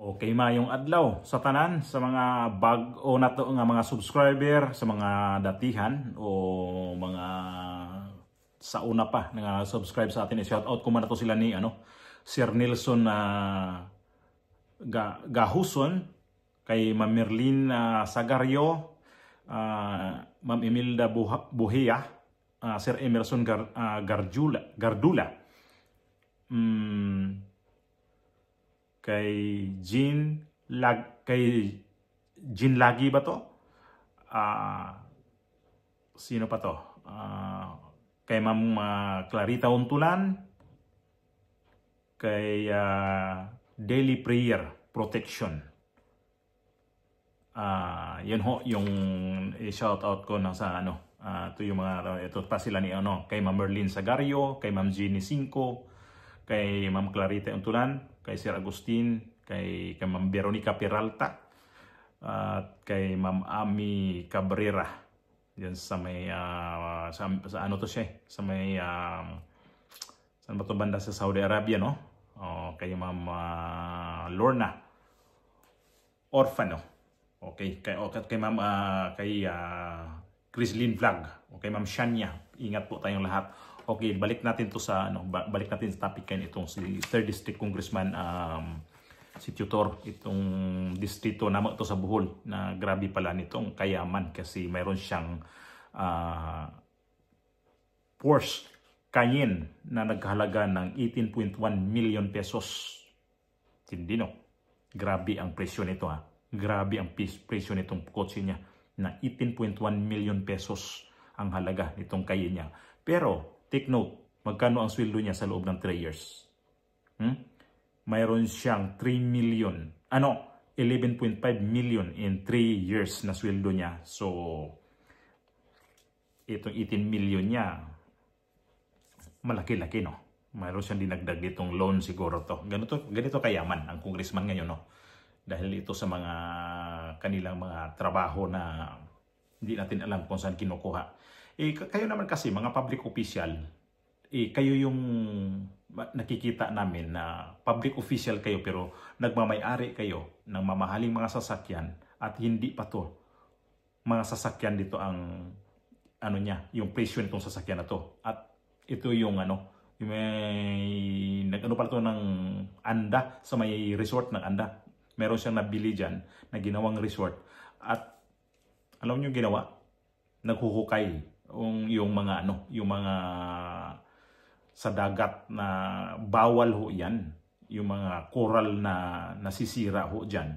Okay, mayong adlaw sa tanan, sa mga bag-o na to nga mga subscriber, sa mga datihan o mga sa una pa nga subscribe sa atin. I-shout out ko man na to sila ni Sir Nelson Gahuson, kay Ma'am Merlin Sagario, Ma'am Imelda Buhia, Sir Emerson Gardula, kay Jean Lagi ba to? Sino pa to? Kay Ma'am Clarita Untulan, kay Daily Prayer Protection. Yun ho yung i-shout out ko ng sa ito yung mga ito pa sila ni kay Ma'am Merlin Sagario, kay Ma'am Jeannie Cinco, kay Ma'am Clarita Untulan, kay Sir Agustin, kay Ma'am Veronica Peralta, at kay Ma'am Ami Cabrera. Yan sa may sa ano to siya, sa may saan ba to banda sa Saudi Arabia, no? Kay Ma'am Lorna Orfano. Okay, kay Ma'am kay Chrislyn Vlog, okay, Ma'am Shania. Ingat po tayong lahat. Okay, balik natin to sa balik natin sa topic kayo itong si 3rd District Congressman si Tutor, itong distrito naman to sa Bohol, na grabe pala nitong kayaman kasi mayroon siyang Porsche Cayenne na naghalaga ng 18.1 million pesos. Hindi no? Grabe ang presyo nito ha. Grabe ang presyo nitong kotse niya na 18.1 million pesos ang halaga nitong Cayenne niya. Pero take note, magkano ang sweldo niya sa loob ng 3 years? Mayroon siyang 11.5 million in 3 years na sweldo niya. So, itong 18 million niya, malaki-laki, no? Mayroon siyang dinagdag ditong loan siguro to. Ganito kayaman ang congressman ngayon, no? Dahil ito sa mga kanilang mga trabaho na hindi natin alam kung saan kinukuha. Kayo naman kasi mga public official, kayo yung nakikita namin na public official kayo pero nagmamay-ari kayo ng mamahaling mga sasakyan at hindi pa to mga sasakyan dito ang yung presyo nitong sasakyan na to. At ito yung yung may pala to ng Anda, sa may resort ng Anda. Meron siyang nabili diyan na ginawang resort at alam niyo ginawa, naghuhukay yung mga sa dagat na bawal ho yan, yung mga coral na nasisira ho diyan.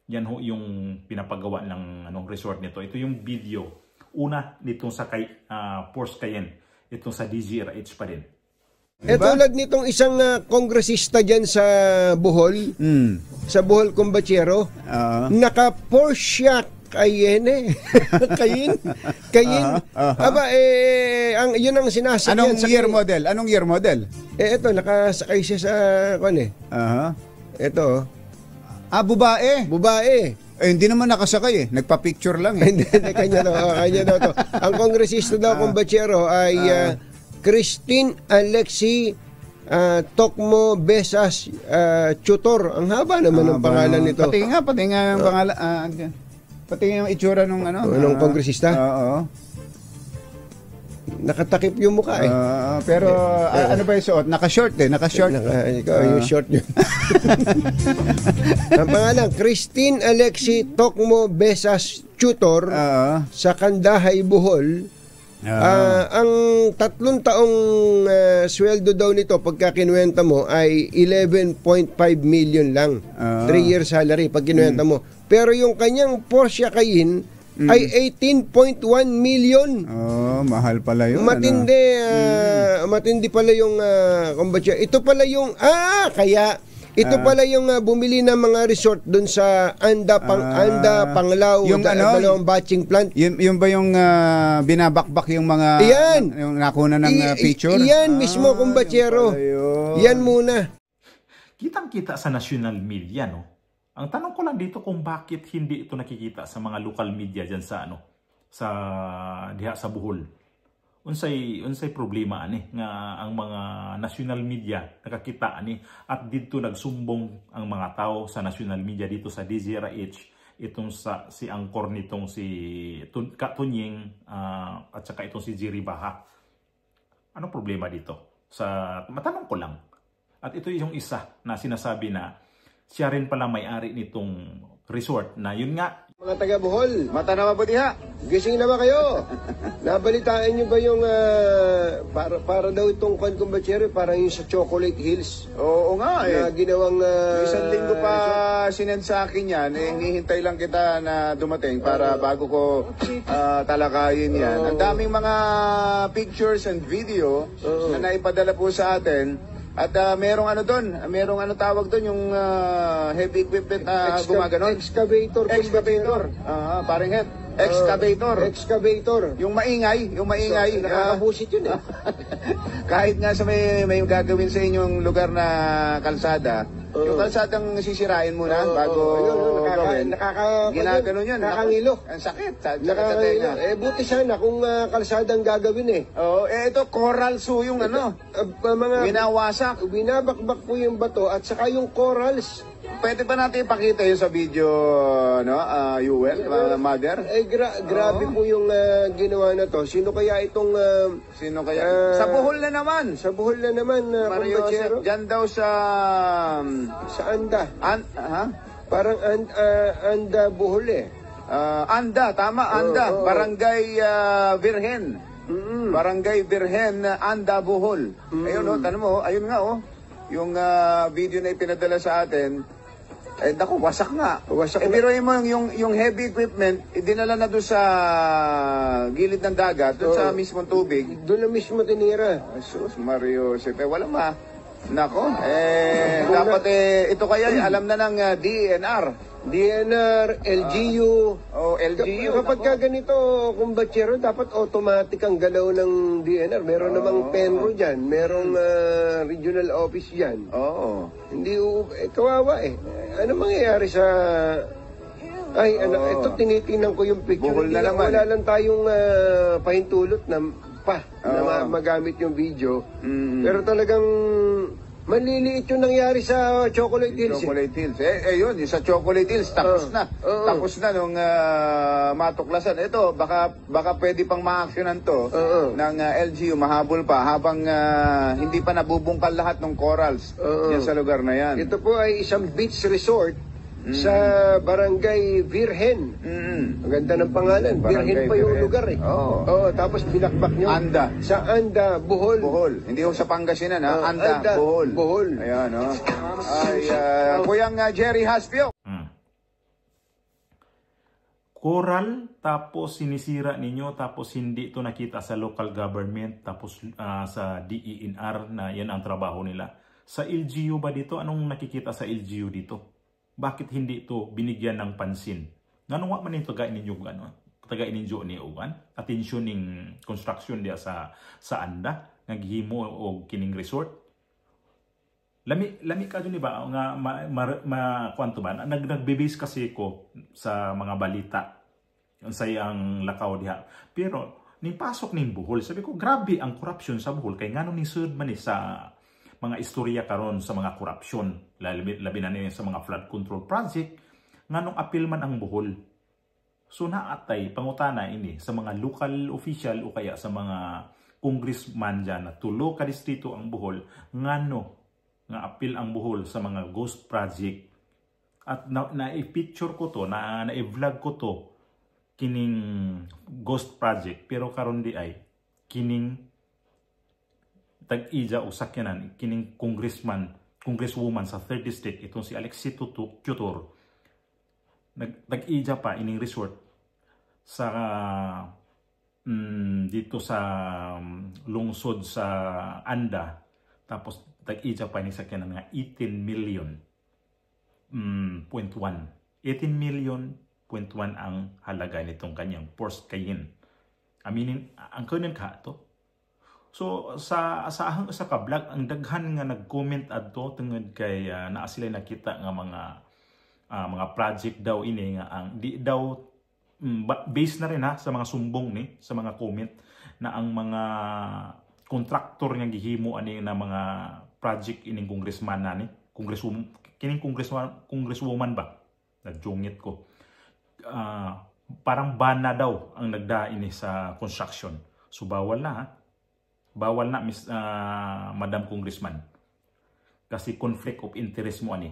Yan ho yung pinapagawa ng resort nito. Ito yung video una nitong sa Porsche Cayenne, itong sa DZRH pa din. Tulad nitong isang kongresista dyan sa Bohol, sa Bohol Combachero, naka Porsche Cayenne. Cayenne. Aba, yun ang sinasakyan. Anong year model? Ito, nakasakay siya sa, ito. Babae? Babae. Hindi naman nakasakay nagpa-picture lang Hindi, kanya daw to. Ang kongresista daw Combachero ay Christine Alexi Tokmo Besas Tutor. Ang haba naman ng pangalan nito. Pati nga ang pangalan. Pati nga yung itsura nung nung kongresista. Oo. Nakatakip yung mukha pero ano ba yung suot? Naka-short Naka-short. Yung short yun. Ang pangalan, Christine Alexi Tokmo Besas Tutor sa Kandahay, Bohol. Ang 3 taong sweldo daw nito pagka kinuwenta mo ay 11.5 million lang. 3 year salary pag kinuwenta mo. Pero yung kanyang Porsche Cayenne ay 18.1 million. Mahal pala yun. Matindi pala yung kumbaga. Ito pala yung pala yung bumili ng mga resort doon sa Anda Panglao, yung dalawang batching plant. Yun ba yung binabakbak yung mga yung nakuna ng picture? Yan mismo, Combachero. Yan muna. Kitang-kita sa national media, no? Ang tanong ko lang dito kung bakit hindi ito nakikita sa mga local media dyan sa diha sa Bohol. unsay problema ani nga ang mga national media nakakita ani at dito nagsumbong ang mga tao sa national media dito sa DZRH itong si angkor nitong si Katunying at saka itong si Jerry Baha. Ano problema dito? Matanong ko lang. At ito yung isa na sinasabi na siya rin pala may-ari nitong resort na yun nga. Mga taga Bohol, Mata na mabuti ha. gising na ba kayo? Nabalitaan nyo ba yung para daw itong Kumbatsero, parang yung sa Chocolate Hills? Oo nga Na ginawang isang linggo pa sinend sa akin yan, hinihintay lang kita na dumating para bago ko talakayin yan. Ang daming mga pictures and video na naipadala po sa atin. At merong ano doon, merong ano tawag doon, yung heavy equipment na gumaganon. Excavator. Parang head. Excavator. Yung maingay. Nakakabusit yun eh. Kahit nga sa may gagawin sa inyong lugar na kalsada, yung kalsadang sisirain muna bago gawin. Ginaganon yun. Nakakangilo. Ang sakit. Nakakangilo. Buti sana kung kalsadang gagawin eh. Ito, coral so yung Mga winawasak. binabakbak po yung bato at saka yung corals. Pwede ba natin ipakita yun sa video, Yuel, mother? Grabe po yung ginawa na to. Sino kaya itong... Sino kaya? Sa Bohol na naman. Sa Bohol na naman, Mario Kumbatsero. Joseph, dyan daw sa... Sa Anda. Ha? Parang Anda Bohol eh. Anda, tama, Anda. Barangay Virgen. Barangay Virgen, Anda, Bohol. Ayun, tanong mo, ayun nga, yung video na ipinadala sa atin, naku, wasak nga. Pero yung heavy equipment, dinala na doon sa gilid ng dagat, doon sa mismong tubig. Doon na mismo tinira. Sus, Mario Joseph, wala Nako, dapat ito kaya alam na ng DNR, LGU. LGU. Kapag ganito, Kumbatsero, dapat automatic ang galaw ng DNR. Meron namang Penro dyan, merong regional office dyan. Hindi, kawawa eh. Ano mangyayari sa... ito tinitingnan ko yung picture. Buhol na naman. Wala lang tayong pahintulot na magamit yung video. Pero talagang maliliit yung nangyari sa Chocolate Hills. Chocolate Hills. Yun, yung sa Chocolate Hills, tapos na. Tapos na nung matuklasan. Ito, baka pwede pang ma-actionan to ng LGU, mahabol pa, habang hindi pa nabubungkal lahat ng corals yan sa lugar na yan. Ito po ay isang beach resort sa Barangay Virgen. Ang ganda ng pangalan. Virgen pa yung lugar eh. Tapos binakbak nyo. Anda. Sa Anda, Bohol. Hindi yung sa Pangasinan ha. Anda, Bohol. Ayan Kuyang Jerry Haspio. Coral, tapos sinisira ninyo, tapos hindi ito nakita sa local government, tapos sa DENR na yan ang trabaho nila. Sa LGU ba dito? Anong nakikita sa LGU dito? Bakit hindi ito binigyan ng pansin? Ngano man ito tagain ninyo ni Uwan? Atensyon ning construction dia sa Anda, naghimo og kining resort. Lami ka dun ba nga kwanto ba? Nagbe-base kasi ko sa mga balita unsay ang lakaw diha. Pero ni pasok ning Bohol, sabi ko grabe ang corruption sa Bohol kay ngano ni sud man sa mga istorya karon sa mga korupsyon, labi na niya sa mga flood control project, nganong apil man ang Bohol. So naatay pangutana ini sa mga local official o kaya sa mga congressman dyan na tulo ka distrito ang Bohol, ngano nga apil ang Bohol sa mga ghost project. At na-picture ko to, na-vlog ko to, kining ghost project, pero karon di ay kining tag-ija o sakyanan kining congresswoman sa 3rd district, itong si Alexi Tutor, nag-ija pa ining resort sa dito sa lungsod sa Anda, tapos tag-ija pa ining sakyanan nga 18 million 0.1 ang halaga nitong kanyang Porsche Cayenne. Aminin ang kunin ka to. So sa ka-vlog, ang daghan nga nag-comment adto tungod kay naa sila nakita nga mga project daw ini nga ang di daw based na rin sa mga sumbong ni sa mga comment na ang mga kontraktor nga gihimo ani na mga project ining congressman nani, congresswoman ba? Nagjungit ko. Parang ban na daw ang nagda ini sa construction. So bawal na ha? Bawal na Madam Congressman. Kasi conflict of interest mo ani.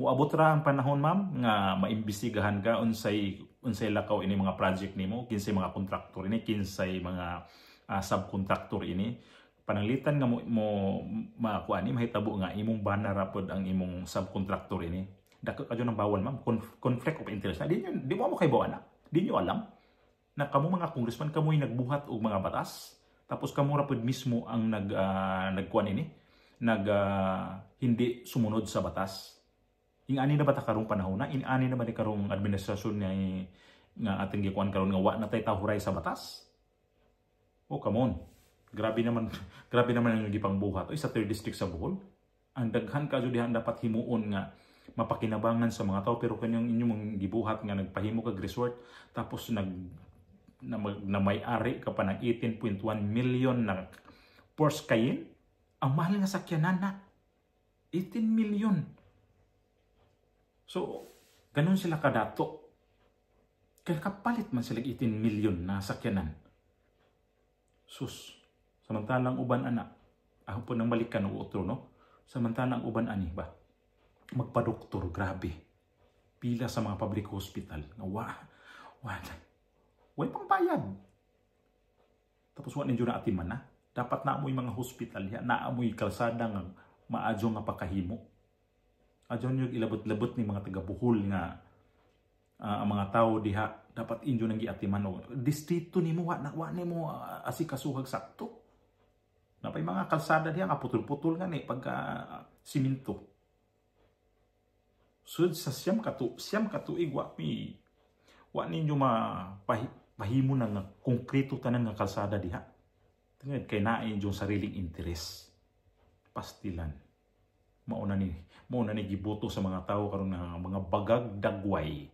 Muabot ra ang panahon ma'am nga maimbestigahan ka unsay lakaw ini mga project nimo, kinsay mga kontraktor ini, kinsay mga subcontractor ini. Pananglitan nga mo makuani mahitabo nga imong bana ra pod ang imong subcontractor ini. Dako kadyo nang bawal ma'am, conflict of interest. Di mo kay bawana. Di nyo alam na kamo mga congressman kamoy nagbuhat og mga batas, tapos kamo ra pod mismo ang nagkuan ini, hindi sumunod sa batas. Ingani na ba ta karong panahon na? Ingani na ba ni karong administrasyon nga ating gikuan karon nga wa na tay tahuray sa batas? Oh, come on. Grabe naman ang gipangbuhat. Oy, sa 3rd district sa Bohol, ang daghan ka dihan dapat himuon nga mapakinabangan sa mga tao, pero kanyang inyong gibuhat nga nagpahimo kag resort tapos na may-ari ka pa ng 18.1 million na Porsche Cayenne. Ang mahal nga sakyanan na 18 million. So, ganun sila kadato. Kaya kapalit man sila 18 million na sakyanan. Sus, samantalang uban anak, ako po nang balikan o utro, no? Samantalang uban ani ba? Magpa-doktor, grabe. Pila sa mga public hospital. Way pang bayad. Tapos wa ninyo na atiman na. Dapat na amoy mga hospital, na amoy kalsada nga maadyo nga pakahimo. Adyo nyo ilabot-labot ni mga taga-Bohol nga ang mga tao diha dapat inyo nang giatiman o distrito nimo wa nimo asikasuhag sakto. Napay mga kalsada diha nga putol-putol nga ni pagka siminto. Sud sa siyam katuig wa ninyo mapahimo ng konkreto tanan nga kalsada diha. Tungod kay naay yung sariling interes. Pastilan. Mauna ni giboto sa mga tao karon nga mga bagag dagway.